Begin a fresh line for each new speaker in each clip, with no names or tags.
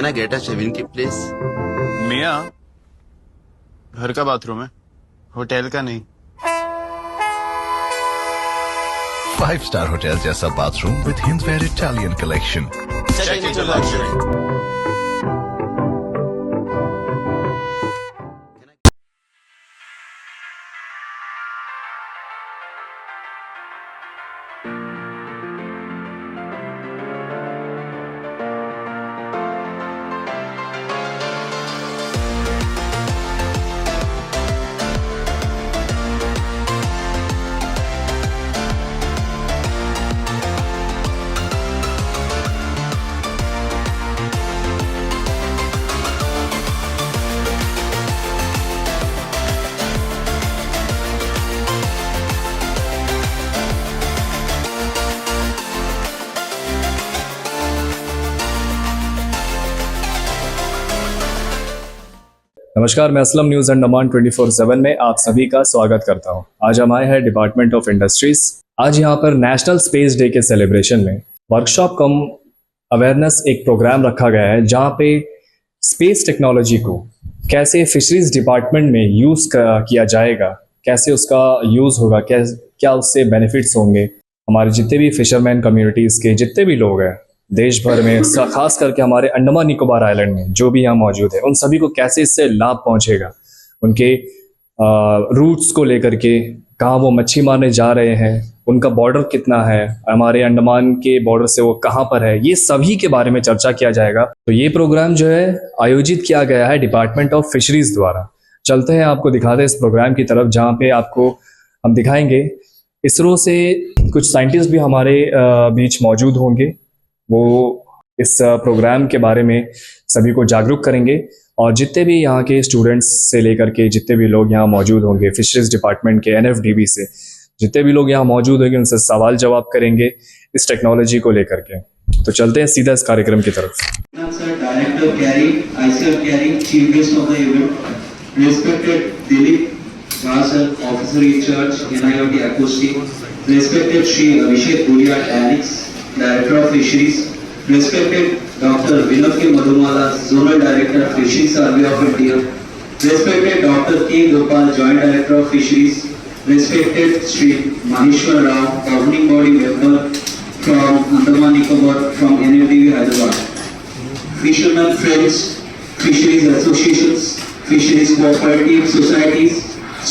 Can I get a shaving kit, please?
मियाँ, घर का बाथरूम है, होटल का नहीं।
5-star hotel जैसा bathroom with Hindware Italian collection.
Check into luxury.
नमस्कार, मैं असलम न्यूज़ अंडमान 24/7 में आप सभी का स्वागत करता हूं। आज हम आए हैं डिपार्टमेंट ऑफ इंडस्ट्रीज। आज यहां पर नेशनल स्पेस डे के सेलिब्रेशन में वर्कशॉप कम अवेयरनेस एक प्रोग्राम रखा गया है, जहां पे स्पेस टेक्नोलॉजी को कैसे फिशरीज डिपार्टमेंट में यूज़ किया जाएगा, कैसे उसका यूज़ होगा, क्या उससे बेनिफिट्स होंगे। हमारे जितने भी फिशरमैन कम्युनिटीज़ के जितने भी लोग हैं देश भर में, खास करके हमारे अंडमान निकोबार आइलैंड में जो भी यहाँ मौजूद है, उन सभी को कैसे इससे लाभ पहुंचेगा, उनके रूट्स को लेकर के, कहाँ वो मच्छी मारने जा रहे हैं, उनका बॉर्डर कितना है, हमारे अंडमान के बॉर्डर से वो कहाँ पर है, ये सभी के बारे में चर्चा किया जाएगा। तो ये प्रोग्राम जो है आयोजित किया गया है डिपार्टमेंट ऑफ फिशरीज द्वारा। चलते हैं, आपको दिखाते हैं इस प्रोग्राम की तरफ, जहाँ पे आपको हम दिखाएंगे इसरो से कुछ साइंटिस्ट भी हमारे बीच मौजूद होंगे। वो इस प्रोग्राम के बारे में सभी को जागरूक करेंगे और जितने भी यहाँ के स्टूडेंट्स से लेकर के जितने भी लोग यहाँ मौजूद होंगे, फिशरीज डिपार्टमेंट के NFDB से जितने भी लोग यहाँ मौजूद होंगे, उनसे सवाल जवाब करेंगे इस टेक्नोलॉजी को लेकर के। तो चलते हैं सीधा इस कार्यक्रम की तरफ।
डायरेक्टर कैरी, ICR कैरी, chief guest of the event, respected Dilip Rasal, officer in charge NIOT acoustic, respected Shri Abhishek गुड़िया डायनिक्स, Director of Fisheries, respected Dr. Vinod K. Madhumala, Zonal Director, Fisheries Survey of India, respected Dr. K. Gopal, Joint Director of Fisheries, respected Sri Maheshwar Rao, Governing Body Member from Andaman Nicobar from NFDB Hyderabad, Fishermen Friends, Fisheries Associations, Fisheries Cooperative Societies,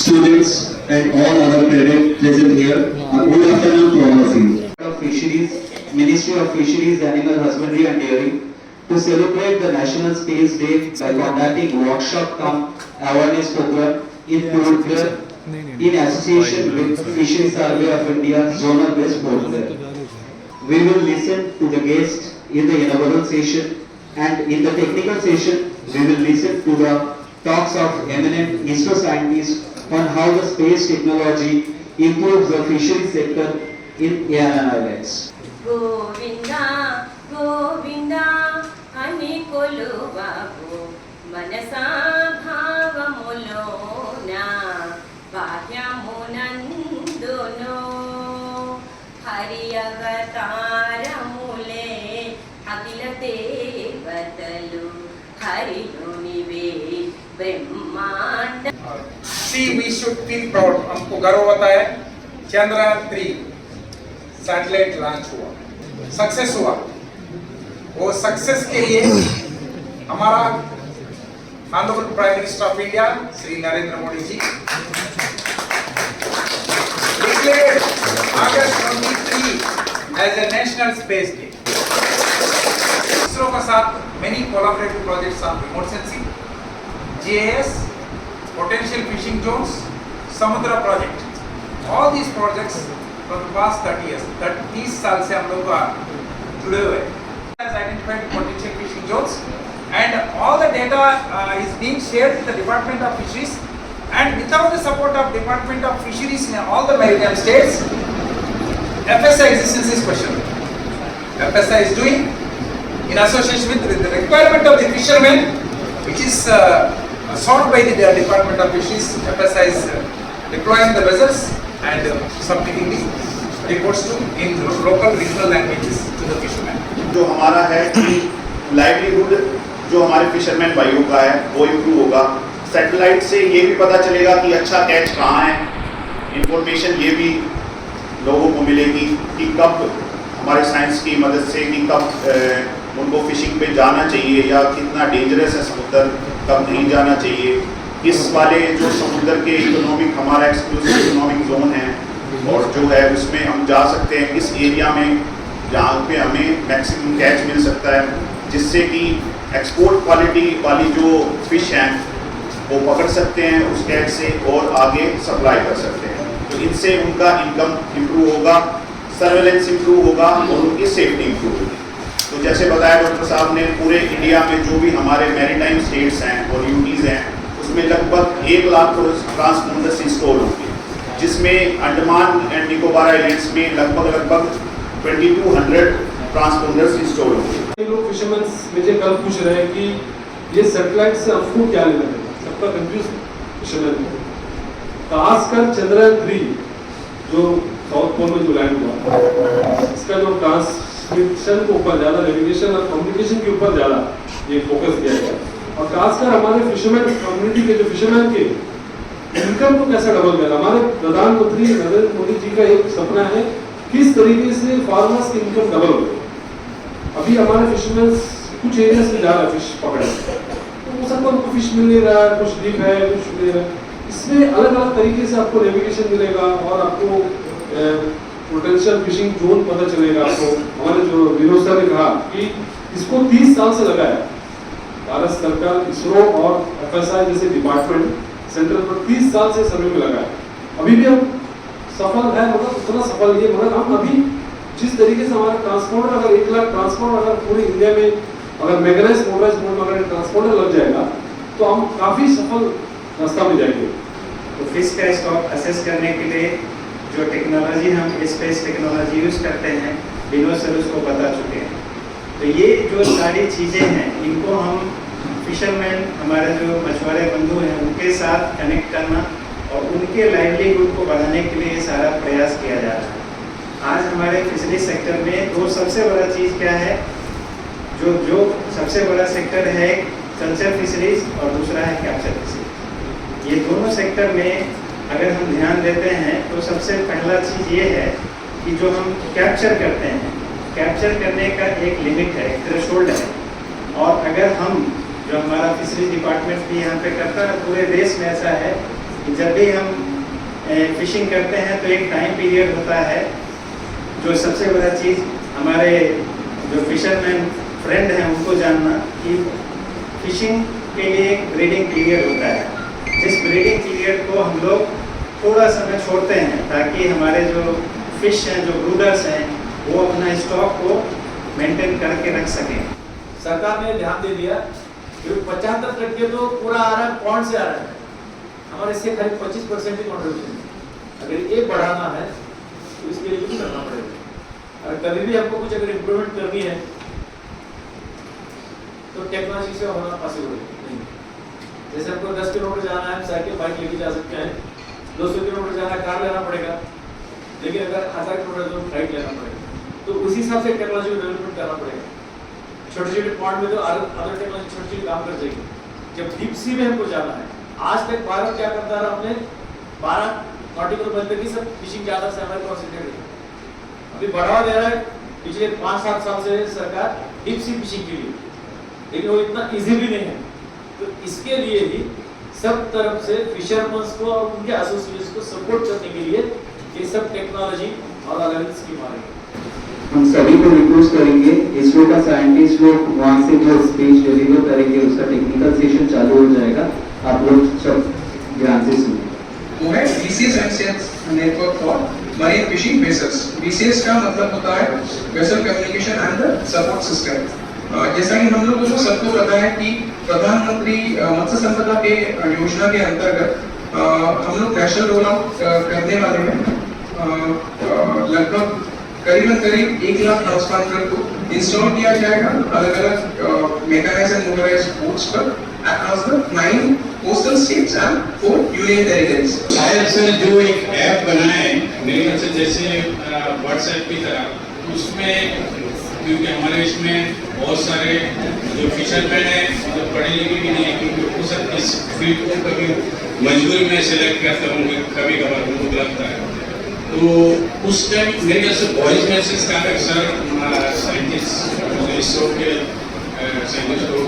students and all other present here. Good afternoon to all of you. Fisheries, Ministry of Fisheries, Animal Husbandry and Dairy, to celebrate the National Space Day by conducting workshop cum awareness program in association with Fisheries Survey of India Zonal Based Program. We will listen to the guests in the inaugural session, and in the technical session we will listen to the talks of eminent ISRO scientists on how the space technology improves the fisheries sector in ANN Islands.
Govinda Govinda अनि कोलुवाको मनसा भावमुलोना बाह्यमुनन्दुनो हरियवतारमुले अखिल देवतलु हरिनुनिवे ब्रह्मांड।
See, we should feel proud. हमको गर्व होता है। Chandrayaan 3 satellite launch हुआ, success हुआ। वो success के लिए हमारा honourable prime minister of India Shri Narendra Modi ji declared August 23 as a national space day. ISRO के साथ many collaborative projects on remote sensing, GIS, potential fishing zones, समुद्र project. All these projects for the past 30 years, 30 साल से हम लोग जुड़े हुए हैं। Has identified potential fishing zones, and all the data is being shared with the Department of Fisheries. And without the support of Department of Fisheries in all the maritime states, FSI existence is questionable. FSI is doing in association with the requirement of the fishermen, which is sought by the Department of Fisheries. FSI is deploying the vessels and submitting the reports to in local regional languages to the fishermen.
जो हमारा है कि livelihood
जो हमारे fisherman भाइयों का है वो इम्प्रूव होगा। सैटेलाइट से ये भी पता चलेगा कि अच्छा कैच कहाँ है, इंफॉर्मेशन ये भी लोगों को मिलेगी कि कब हमारे साइंस की मदद से कि कब उनको फिशिंग पे जाना चाहिए या कितना डेंजरस है समुद्र, कब नहीं जाना चाहिए। इस वाले जो समुद्र के इकोनॉमिक हमारा एक्सक्लूसिव इकोनॉमिक जोन है और जो है उसमें हम जा सकते हैं किस एरिया में जहाँ पे हमें मैक्सिमम कैच मिल सकता है, जिससे कि एक्सपोर्ट क्वालिटी वाली जो फिश हैं वो पकड़ सकते हैं उस कैच से और आगे सप्लाई कर सकते हैं। तो इनसे उनका इनकम इम्प्रूव होगा, सर्वेलेंस इम्प्रूव होगा और उनकी सेफ्टी इम्प्रूव होगी। तो जैसे बताया डॉक्टर साहब ने, पूरे इंडिया में जो भी हमारे मैरीटाइम स्टेट्स हैं और यूटीज़ हैं उसमें लगभग 1 लाख ट्रांसपोंडर्स इंस्टॉल होंगे, जिसमें अंडमान एंड निकोबार आइलैंड्स में लगभग 2200 ट्रांसपोंडर्स इंस्टॉल होंगे।
लोग फिशरमैन मुझे कल पूछ रहे हैं कि ये सैटेलाइट से आपको क्या लेना है, सबका कंफ्यूज फिशरमैन है। खासकर चंद्रयान 3 जो साउथ पोल में जो लैंड हुआ, इसका जो ट्रांसमिशन को ऊपर ज़्यादा, नेविगेशन और कम्युनिकेशन के ऊपर ज़्यादा ये फोकस किया गया और खासकर हमारे फिशरमैन कम्युनिटी के जो फिशरमैन के इनकम को कैसे डबल करना। हमारे प्रधानमंत्री नरेंद्र मोदी जी का एक सपना है किस तरीके से फार्मर्स की इनकम डबल हो। अभी हमारे फिशरमैन कुछ एरियाज में जा रहा है फिश पकड़े, तो वो सबको उनको फिश मिल नहीं रहा है, कुछ डीप है कुछ मिल रहा है। इसमें अलग अलग तरीके से आपको नेविगेशन मिलेगा और आपको पोटेंशियल फिशिंग जोन पता चलेगा। आपको हमारे जो विनोद सर ने कहा कि इसको 30 साल से लगा है भारत सरकार, इसरो और FSI जैसे डिपार्टमेंट सेंट्रल पर 30 साल से सर्वे में लगा है। अभी भी हम सफल है, मतलब उतना सफल ये, मगर हम अभी जिस तरीके से हमारा ट्रांसपोर्टर, अगर 1 लाख ट्रांसपोर्टर अगर पूरे इंडिया में अगर मैगनाइज मोटराइज मोड में अगर ट्रांसपोर्टर लग जाएगा तो हम काफ़ी सफल रास्ता में जाएंगे।
तो फिश का स्टॉक असेस करने के लिए जो टेक्नोलॉजी हम स्पेस टेक्नोलॉजी यूज़ करते हैं, विनोद सर उसको बता चुके हैं। तो ये जो सारी चीज़ें हैं इनको हम फिशरमैन, हमारे जो मछुआरे बंधु हैं उनके साथ कनेक्ट करना और उनके लाइवलीहुड को बढ़ाने के लिए सारा प्रयास किया जा रहा है। आज हमारे फिशरी सेक्टर में दो सबसे बड़ा चीज़ क्या है, जो सबसे बड़ा सेक्टर है कल्चर फिशरीज और दूसरा है कैप्चर फिशरीज। ये दोनों सेक्टर में अगर हम ध्यान देते हैं तो सबसे पहला चीज़ ये है कि जो हम कैप्चर करते हैं, कैप्चर करने का एक लिमिट है, एक थ्रेशोल्ड है। और अगर हम जो हमारा फिशरीज डिपार्टमेंट भी यहाँ पे करता है, पूरे देश में ऐसा है कि जब भी हम फिशिंग करते हैं तो एक टाइम पीरियड होता है। जो सबसे बड़ा चीज़ हमारे जो फिशरमैन फ्रेंड हैं उनको जानना कि फिशिंग के लिए एक ब्रीडिंग पीरियड होता है, जिस ब्रीडिंग पीरियड को हम लोग थोड़ा समय छोड़ते हैं ताकि हमारे जो फिश हैं, जो ब्रूडर्स हैं, वो अपना स्टॉक को मेंटेन करके रख सकें।
सरकार ने ध्यान दे दिया कि 75% तो पूरा आ रहा है पॉन्ड से आ रहा है, हमारे इससे करीब 25% ही कॉन्ट्रीब्यूशन। अगर ये बढ़ाना है तो इसके लिए कुछ करना पड़ेगा। और कभी भी हमको कुछ अगर इम्प्रूवमेंट करनी है तो टेक्नोलॉजी से होना पॉसिबल नहीं। जैसे हमको 10 किलोमीटर जाना है, साइकिल बाइक लेके जा सकते हैं, 200 किलोमीटर जाना है कार लेना पड़ेगा, लेकिन अगर 1000 किलोमीटर तो फ्लाइट लेना पड़ेगा। तो उसी हिसाब से टेक्नोलॉजी को डेवलपमेंट करना पड़ेगा। छोटे छोटे पॉइंट में तो अदर टेक्नोलॉजी छोटी छोटी काम कर जाएगी। जब डीप सी में हमको जाना है, आज तक भारत क्या करता रहा, अपने 12 नॉटिकल माइल तक ही सब फिशिंग ज़्यादा से हमारे कॉन्सेंट्रेट है। अभी बढ़ावा दे रहा है पिछले 5-7 साल से सरकार डीप सी फिशिंग के लिए, लेकिन वो इतना इजी भी नहीं है। तो इसके लिए ही सब तरफ से फिशरमैन को और उनके एसोसिएशन को सपोर्ट करने के लिए ये सब टेक्नोलॉजी और अलग स्कीम आ रही है।
हम सभी को रिक्वेस्ट करेंगे, इसरो का साइंटिस्ट लोग वहाँ से जो स्पीच डिलीवर करेंगे उसका टेक्निकल सेशन चालू हो जाएगा, आप लोग सब ध्यान से सुनिए।
वो है BCS network for marine fishing vessels. BCS का मतलब होता है vessel communication and the support system. जैसा कि हम लोगों को सबको पता है कि प्रधानमंत्री मत्स्य संपदा के योजना के अंतर्गत हम लोग नेशनल रोल आउट करने वाले हैं। लगभग करीब 1 लाख ट्रांसपोंडर को इंस्टॉल किया जाएगा अलग अलग मैकेनाइज्ड एंड मोटराइज्ड बोट्स पर across the 9 coastal states and 4 union territories।
शायद सर जो एक ऐप बनाए मेरे ख्याल से जैसे व्हाट्सएप की तरह,
उसमें क्योंकि हमारे इसमें बहुत सारे जो फिशरमैन हैं जो पढ़े लिखे भी नहीं है, क्योंकि वो सब इस फील्ड को कभी मजबूरी में सेलेक्ट करता हूँ, कभी कभार उनको लगता है। तो उस टाइम मेरे ख्याल से वॉइस मैसेज का अक्सर साइंटिस्ट इसरो के साइंटिस्ट को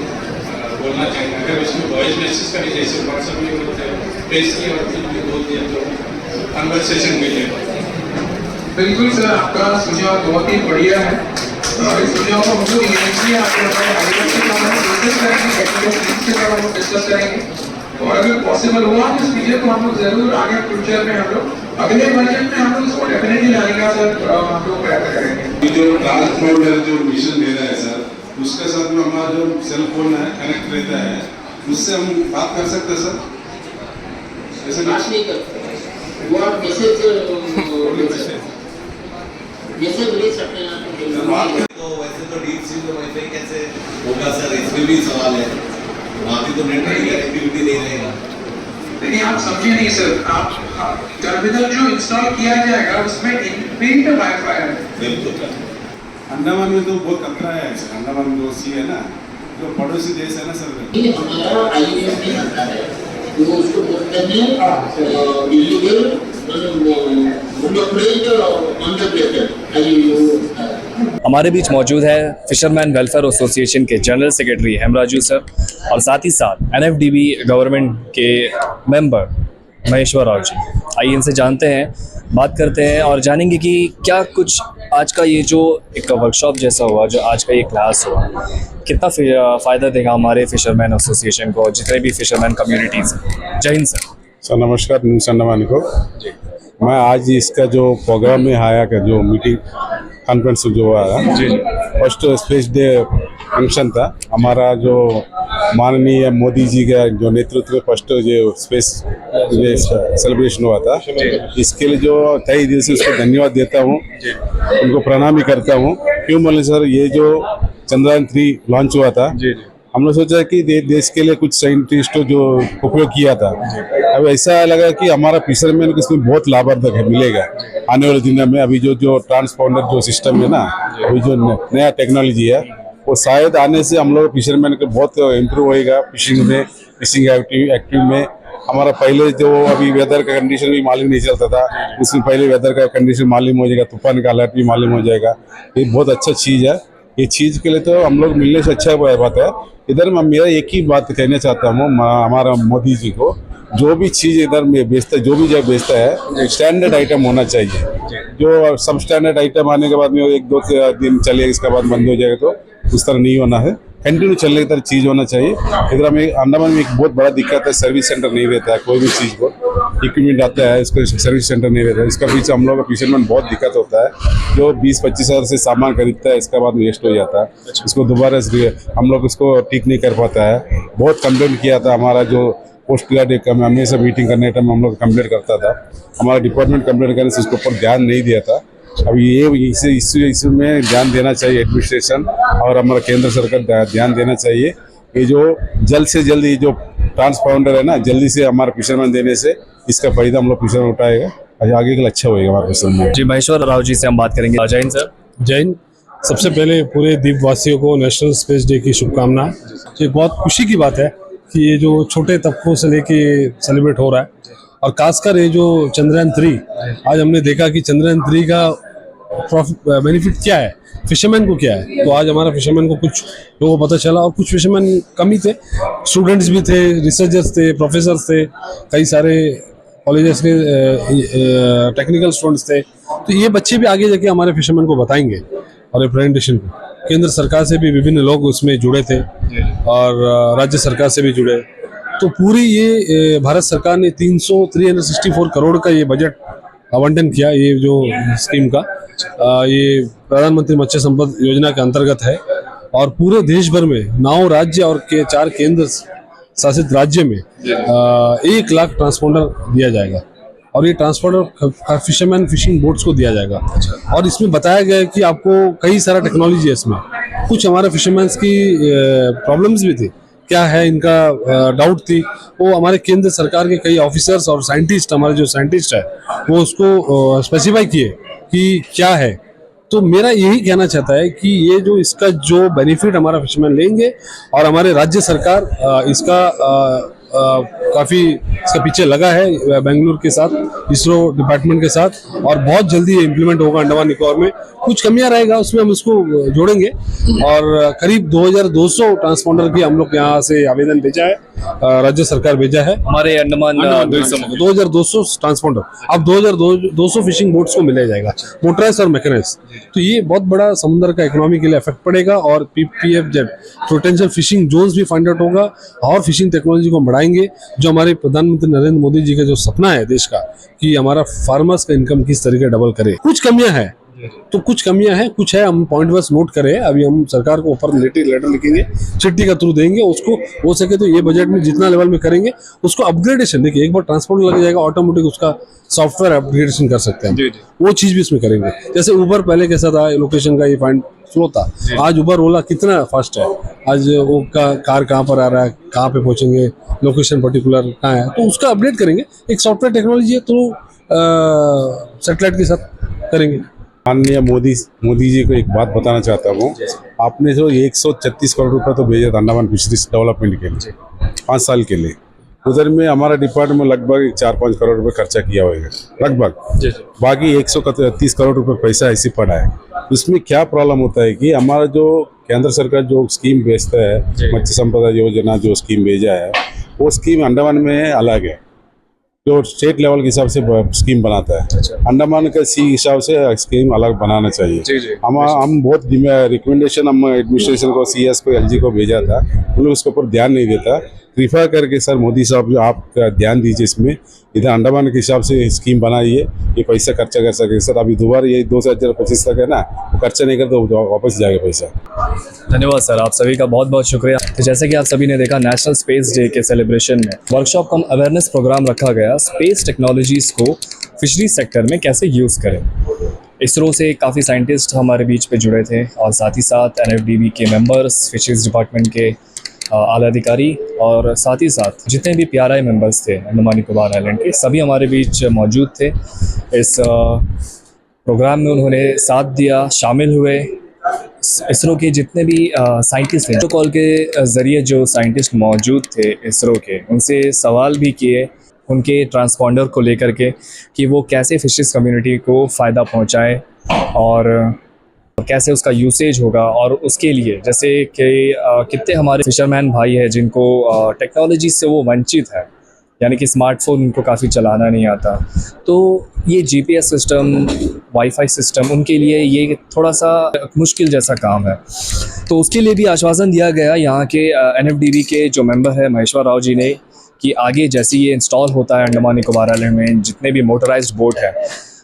बोलना चाहिए, अगर उसमें वॉइस मैसेज का भी जैसे व्हाट्सएप में बोलते हैं पेज की और फिर बोल दिया तो कन्वर्सेशन मिलेगा।
बिल्कुल सर, आपका सुझाव बहुत ही बढ़िया है। इस सुझाव को हम लोग इवेंचुअली आपके हमारे आगे के साथ डिस्कस करेंगे, टेक्निकल टीम के साथ हम डिस्कस करेंगे और अगर पॉसिबल हुआ तो इस वीडियो को हम लोग जरूर आगे फ्यूचर में हम लोग अगले वर्जन में हम लोग इसको डेफिनेटली लाने का सर हम लोग प्रयत्न करेंगे।
जो ट्रांसपोर्टर जो मिशन दे रहा है सर, उसके साथ में हमारा जो सेल फोन है कनेक्ट रहता है, उससे हम बात कर सकते हैं सर? ऐसे
बात नहीं करते, वो आप मैसेज भेज सकते हैं।
तो वैसे तो डीप सी में वाईफाई कैसे होगा सर, इसमें भी सवाल है, वहाँ भी तो नेटवर्क कनेक्टिविटी नहीं रहेगा।
नहीं, आप समझे नहीं सर, आप टर्मिनल जो इंस्टॉल किया जाएगा उसमें इनबिल्ट वाईफाई है।
बिल्कुल।
अंडमान में तो बहुत खतरा है सर, अंडमान जो सी है ना, जो पड़ोसी देश है ना सर,
ये हमारा आईएम में आता है, वो उसको बोलते हैं इलीगल
हमारे बीच मौजूद है फिशरमैन वेलफेयर एसोसिएशन के जनरल सेक्रेटरी हेमराजू सर और साथ ही साथ एनएफडीबी गवर्नमेंट के मेंबर महेश्वर राव जी। आइए इनसे जानते हैं, बात करते हैं और जानेंगे कि क्या कुछ आज का ये जो एक वर्कशॉप जैसा हुआ, जो आज का ये क्लास हुआ, कितना फ़ायदा देगा हमारे फिशरमैन एसोसिएशन को, जितने भी फिशरमैन कम्युनिटीज़ हैं। जय हिंद सर।
सर नमस्कार, न्यूज़ अंडमान को। मैं आज इसका जो प्रोग्राम में आया का जो मीटिंग कॉन्फ्रेंस जो हुआ था, फर्स्ट स्पेस डे फंक्शन था हमारा, जो माननीय मोदी जी का जो नेतृत्व में फर्स्ट जो स्पेस सेलिब्रेशन हुआ था, इसके लिए जो तहे दिल से उसको धन्यवाद देता हूँ, उनको प्रणाम भी करता हूँ। क्यों बोले सर, ये जो चंद्रयान 3 लॉन्च हुआ था, हम लोग सोचा कि देश के लिए कुछ साइंटिस्टों जो उपयोग किया था, अब ऐसा लगा कि हमारा फिशरमैन को इसमें बहुत लाभदायक मिलेगा आने वाले दिनों में। अभी जो ट्रांसपॉन्डर जो सिस्टम है ना, अभी जो नया टेक्नोलॉजी है, वो शायद आने से हम लोग फिशरमैन को बहुत इम्प्रूव होएगा फिशिंग में, फिशिंग एक्टिव में। हमारा पहले जो अभी वेदर का कंडीशन भी मालूम नहीं चलता था, इसमें पहले वेदर का कंडीशन मालूम हो जाएगा, तूफान का अलर्ट भी मालूम हो जाएगा। ये बहुत अच्छा चीज़ है। ये चीज़ के लिए तो हम लोग मिलने से अच्छा बात है। इधर मेरा एक ही बात कहना चाहता हूँ हमारा मोदी जी को, जो भी चीज़ इधर में बेचता है, जो भी जगह बेचता है, स्टैंडर्ड आइटम होना चाहिए। जो सब स्टैंडर्ड आइटम आने के बाद में 1-2 दिन चलेगा, इसके बाद बंद हो जाएगा, तो उस तरह नहीं होना है। कंटिन्यू चलने की तरह चीज़ होना चाहिए। इधर हमें अंडमान में एक बहुत बड़ा दिक्कत है, सर्विस सेंटर नहीं रहता है। कोई भी चीज़ को इक्विपमेंट आता है, इसको सर्विस सेंटर नहीं रहता है। इसका पीछे हम लोग का फिशरमैन बहुत दिक्कत होता है। जो 20-25 हज़ार से सामान खरीदता है, इसके बाद वेस्ट हो जाता है। इसको दोबारा हम लोग इसको ठीक नहीं कर पाता है। बहुत कंप्लेंट किया था हमारा जो पोस्ट गार्ड एक हमेशा मीटिंग करने टाइम हम लोग कंप्लेंट करता था, हमारा डिपार्टमेंट कंप्लेंट करने से उसके ऊपर ध्यान नहीं दिया था। अभी ये इस में ध्यान देना चाहिए एडमिनिस्ट्रेशन और हमारा केंद्र सरकार ध्यान देना चाहिए। ये जो जल्द से जल्द ये जो ट्रांसपाउंडर है ना, जल्दी से हमारा फिशरमैन देने से इसका फायदा हम लोग फिशरमैन उठाएगा, आगे के लिए अच्छा होएगा हमारे फिशरमैन।
जी, महेश्वर राव जी से हम बात करेंगे। जय हिंद सर।
जय हिंद। सबसे पहले पूरे द्वीपवासियों को नेशनल स्पेस डे की शुभकामनाएं। ये बहुत खुशी की बात है कि ये जो छोटे तबकों से लेके सेलिब्रेट हो रहा है, और खासकर ये जो चंद्रयान 3, आज हमने देखा कि चंद्रयान 3 का बेनिफिट क्या है, फिशरमैन को क्या है। तो आज हमारा फिशरमैन को कुछ लोगों को पता चला, और कुछ फिशरमैन कम ही थे, स्टूडेंट्स भी थे, रिसर्चर्स थे, प्रोफेसर्स थे, कई सारे कॉलेजेस के टेक्निकल स्टूडेंट्स थे। तो ये बच्चे भी आगे जाके हमारे फिशरमैन को बताएंगे। और ये प्रेजेंटेशन केंद्र सरकार से भी विभिन्न लोग उसमें जुड़े थे और राज्य सरकार से भी जुड़े। तो पूरी ये भारत सरकार ने 364 करोड़ का ये बजट आवंटन किया, ये जो स्कीम का, ये प्रधानमंत्री मत्स्य संपद योजना के अंतर्गत है। और पूरे देश भर में 9 राज्य और 4 केंद्र शासित राज्य में 1 लाख ट्रांसपोंडर दिया जाएगा, और ये ट्रांसपोंडर फिशरमैन फिशिंग बोट्स को दिया जाएगा। और इसमें बताया गया है कि आपको कई सारा टेक्नोलॉजी है इसमें। कुछ हमारे फिशरमैन्स की प्रॉब्लम्स भी थी, क्या है इनका डाउट थी, वो हमारे केंद्र सरकार के कई ऑफिसर्स और साइंटिस्ट, हमारे जो साइंटिस्ट है वो उसको स्पेसिफाई किए कि क्या है। तो मेरा यही कहना चाहता है कि ये जो इसका जो बेनिफिट हमारा फिशरमैन लेंगे और हमारे राज्य सरकार इसका काफ़ी इसके पीछे लगा है बेंगलुरु के साथ, इसरो डिपार्टमेंट के साथ, और बहुत जल्दी ये इम्प्लीमेंट होगा अंडमान निकोबार में। कुछ कमियां रहेगा उसमें हम इसको जोड़ेंगे, और करीब 2200 ट्रांसपॉन्डर की हम लोग यहाँ से आवेदन भेजा है, राज्य सरकार भेजा है
हमारे अंडमान
2200 ट्रांसपॉन्डर। अब 2200 फिशिंग बोट्स को मिला जाएगा, मोटराइज और मैकेनाइज। तो ये बहुत बड़ा समुद्र का इकोनॉमी के लिए इफेक्ट पड़ेगा, और PFZ पोटेंशियल फिशिंग जोन्स भी फाइंड आउट होगा, और फिशिंग टेक्नोलॉजी को बढ़ाएंगे। जो हमारे प्रधानमंत्री नरेंद्र मोदी जी का जो सपना है देश का कि हमारा फार्मर्स का इनकम किस तरीके डबल करे। कुछ कमियां हैं, तो कुछ कमियां हैं, कुछ है, हम पॉइंट वाइज नोट करें। अभी हम सरकार को ऊपर लेटर लिखेंगे, चिट्ठी का थ्रू देंगे उसको, हो सके तो ये बजट में जितना लेवल में करेंगे उसको अपग्रेडेशन। देखिए, एक बार ट्रांसपोर्ट लग जाएगा, ऑटोमेटिक उसका सॉफ्टवेयर अपग्रेडेशन कर सकते हैं, वो चीज भी इसमें करेंगे। जैसे उबर पहले कैसा था, लोकेशन का ये फाइंड स्लो था, आज उबर ओला कितना फास्ट है। आज वो कार कहाँ पर आ रहा है, कहाँ पे पहुंचेंगे, लोकेशन पर्टिकुलर कहाँ है, तो उसका अपडेट करेंगे। एक सॉफ्टवेयर टेक्नोलॉजी है, तो सैटेलाइट के साथ करेंगे।
माननीय मोदी जी को एक बात बताना चाहता हूँ। आपने जो 136 करोड़ रुपए तो भेजा था अंडमान फिशरीज डेवलपमेंट के लिए 5 साल के लिए, उधर में हमारा डिपार्टमेंट में लगभग 4-5 करोड़ रुपए खर्चा किया होगा लगभग। बाकी 130 करोड़ रुपए पैसा ऐसे पड़ा है। उसमें क्या प्रॉब्लम होता है कि हमारा जो केंद्र सरकार जो स्कीम भेजता है, मत्स्य संपदा योजना जो स्कीम भेजा है, वो स्कीम अंडमान में अलग है, जो स्टेट लेवल के हिसाब से स्कीम बनाता है। अंडमान का सी हिसाब से स्कीम अलग बनाना चाहिए। हम बहुत रिकमेंडेशन हम एडमिनिस्ट्रेशन को, CS को, LG को भेजा था, उन लोग उसके ऊपर ध्यान नहीं देता। कृपया करके सर मोदी साहब जो आप ध्यान दीजिए इसमें, इधर अंडमान के हिसाब से स्कीम बनाइए, ये पैसा खर्चा कर सके सर। अभी दोबारा ये 2025 तक है ना, वो खर्चा नहीं करते तो वापस जाएगा पैसा।
धन्यवाद सर, आप सभी का बहुत बहुत शुक्रिया। तो जैसे कि आप सभी ने देखा, नेशनल स्पेस डे के सेलिब्रेशन में वर्कशॉप कम अवेयरनेस प्रोग्राम रखा गया, स्पेस टेक्नोलॉजीज़ को फिशरी सेक्टर में कैसे यूज़ करें। इसरो से काफ़ी साइंटिस्ट हमारे बीच पे जुड़े थे, और साथ ही साथ NFDB के मेंबर्स, फिशरीज डिपार्टमेंट के आला अधिकारी, और साथ ही साथ जितने भी PRI मेंबर्स थे अंडमान निकोबार आइलैंड के, सभी हमारे बीच मौजूद थे। इस प्रोग्राम में उन्होंने साथ दिया, शामिल हुए। इसरो के जितने भी साइंटिस्ट थे, कॉल के ज़रिए जो साइंटिस्ट मौजूद थे इसरो के, उनसे सवाल भी किए उनके ट्रांसपॉन्डर को लेकर के कि वो कैसे फिशरीज कम्युनिटी को फ़ायदा पहुंचाए और कैसे उसका यूसेज होगा। और उसके लिए जैसे कि कितने हमारे फिशरमैन भाई हैं जिनको टेक्नोलॉजी से वो वंचित है, यानी कि स्मार्टफोन उनको काफ़ी चलाना नहीं आता, तो ये GPS सिस्टम, वाईफाई सिस्टम उनके लिए ये थोड़ा सा मुश्किल जैसा काम है। तो उसके लिए भी आश्वासन दिया गया यहाँ के NFDB के जो मेंबर है महेश्वर राव जी ने, कि आगे जैसे ये इंस्टॉल होता है अंडमान निकोबार आइलैंड में, जितने भी मोटराइज्ड बोट है,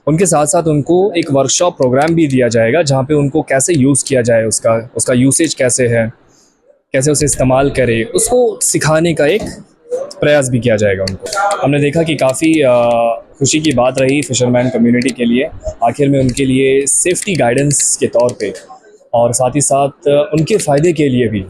उनके साथ साथ उनको एक वर्कशॉप प्रोग्राम भी दिया जाएगा, जहाँ पे उनको कैसे यूज़ किया जाए, उसका यूसेज कैसे है, कैसे उसे इस्तेमाल करे, उसको सिखाने का एक प्रयास भी किया जाएगा उनको। हमने देखा कि काफ़ी खुशी की बात रही फिशरमैन कम्युनिटी के लिए, आखिर में उनके लिए सेफ्टी गाइडेंस के तौर पे, और साथ ही साथ उनके फ़ायदे के लिए भी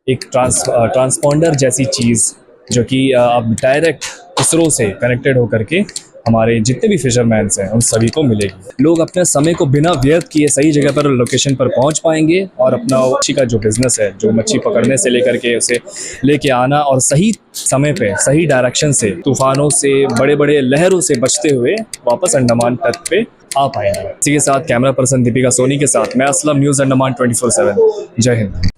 एक ट्रांसपॉन्डर जैसी चीज़, जो कि अब डायरेक्ट इसरो से कनेक्टेड होकर के हमारे जितने भी फिशरमैन्स हैं उन सभी को मिलेगी। लोग अपने समय को बिना व्यर्थ किए सही जगह पर, लोकेशन पर पहुंच पाएंगे, और अपना मच्छी का जो बिज़नेस है, जो मच्छी पकड़ने से लेकर के उसे लेके आना, और सही समय पे सही डायरेक्शन से, तूफानों से, बड़े बड़े लहरों से बचते हुए वापस अंडमान तट पे आ पाएंगे। इसी के साथ कैमरा पर्सन दीपिका सोनी के साथ मैं असलम, न्यूज़ अंडमान 24/7। जय हिंद।